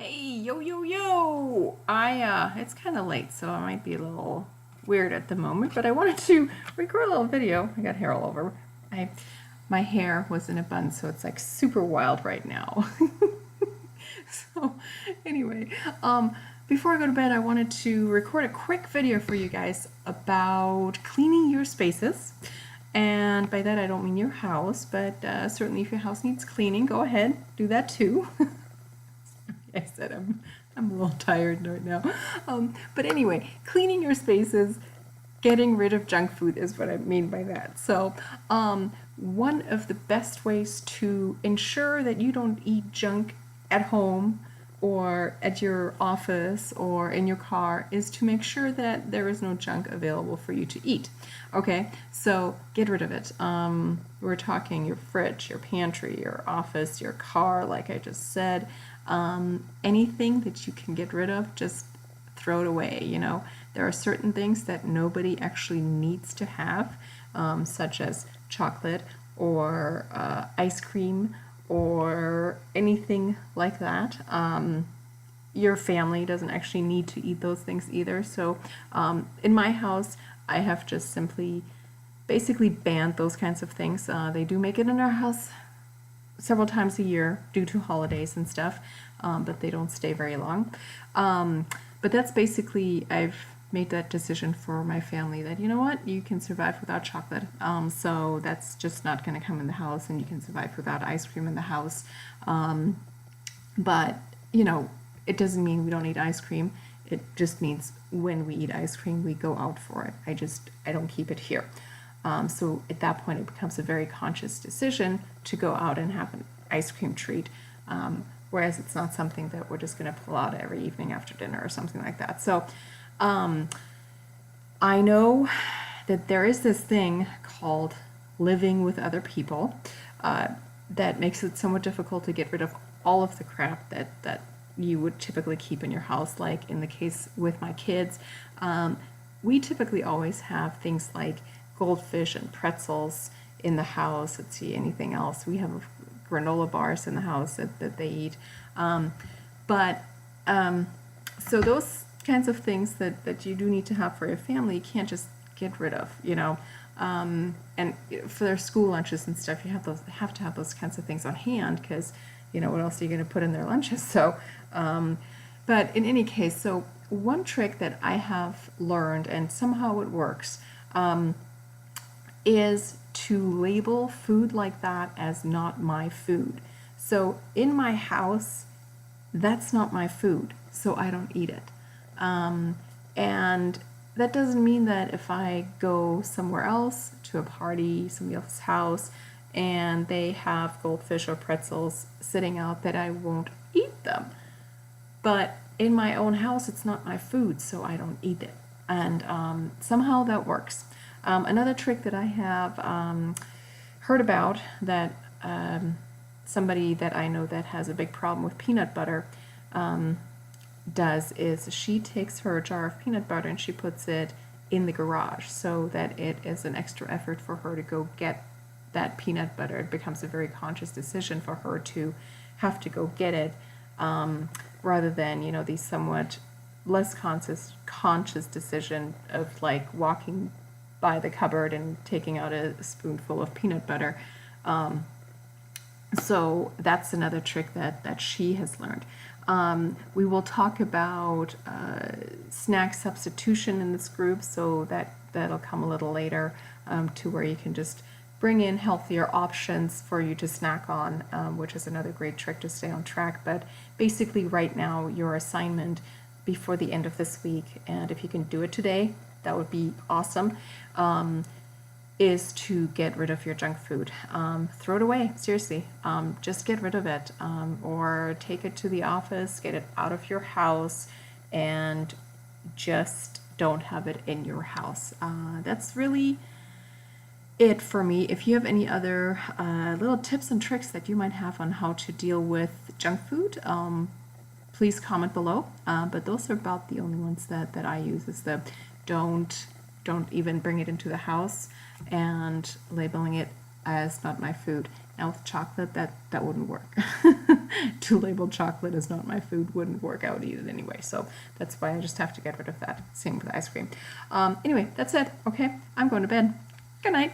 Hey, yo, yo, yo! It's kind of late, so I might be a little weird at the moment, but I wanted to record a little video. I got hair all over. I, my hair was in a bun, so it's like super wild right now. So, anyway, before I go to bed, I wanted to record a quick video for you guys about cleaning your spaces. And by that, I don't mean your house, but certainly if your house needs cleaning, go ahead, do that too. I said I'm a little tired right now. But anyway, cleaning your spaces, getting rid of junk food is what I mean by that. So, one of the best ways to ensure that you don't eat junk at home or at your office or in your car is to make sure that there is no junk available for you to eat. Okay, so get rid of it. We're talking your fridge, your pantry, your office, your car, like I just said. Anything that you can get rid of, just throw it away. There are certain things that nobody actually needs to have, such as chocolate or ice cream or anything like that. Your family doesn't actually need to eat those things either. So in my house, I have just simply basically banned those kinds of things. They do make it in our house several times a year due to holidays and stuff, but they don't stay very long. But that's basically, I've made that decision for my family that, you know what, you can survive without chocolate. So that's just not going to come in the house, and you can survive without ice cream in the house. But, it doesn't mean we don't eat ice cream. It just means when we eat ice cream, we go out for it. I don't keep it here. So at that point, it becomes a very conscious decision to go out and have an ice cream treat. Whereas it's not something that we're just going to pull out every evening after dinner or something like that. So I know that there is this thing called living with other people that makes it somewhat difficult to get rid of all of the crap that you would typically keep in your house. Like in the case with my kids, we typically always have things like goldfish and pretzels in the house. Let's see, anything else. We have granola bars in the house that they eat. But so those kinds of things that you do need to have for your family, you can't just get rid of, and for their school lunches and stuff, you have to have those kinds of things on hand because, what else are you going to put in their lunches? So, but in any case, so one trick that I have learned, and somehow it works, is to label food like that as not my food. So in my house, that's not my food, so I don't eat it. And that doesn't mean that if I go somewhere else to a party, somebody else's house, and they have goldfish or pretzels sitting out, that I won't eat them. But in my own house, it's not my food, so I don't eat it. And somehow that works. Another trick that I have heard about that somebody that I know that has a big problem with peanut butter does is she takes her jar of peanut butter and she puts it in the garage so that it is an extra effort for her to go get that peanut butter. It becomes a very conscious decision for her to have to go get it rather than, the somewhat less conscious decision of like walking by the cupboard and taking out a spoonful of peanut butter. So that's another trick that she has learned. We will talk about snack substitution in this group, so that'll come a little later, to where you can just bring in healthier options for you to snack on, which is another great trick to stay on track. But basically right now, your assignment before the end of this week, and if you can do it today, that would be awesome, is to get rid of your junk food. Throw it away, seriously. Just get rid of it, or take it to the office, get it out of your house, and just don't have it in your house. That's really it for me. If you have any other little tips and tricks that you might have on how to deal with junk food, please comment below. But those are about the only ones that I use, is the don't even bring it into the house, and labeling it as not my food. Now with chocolate, that wouldn't work. to labeled chocolate is not my food wouldn't work out either anyway. So that's why I just have to get rid of that. Same with ice cream. Anyway, that's it. Okay, I'm going to bed. Good night.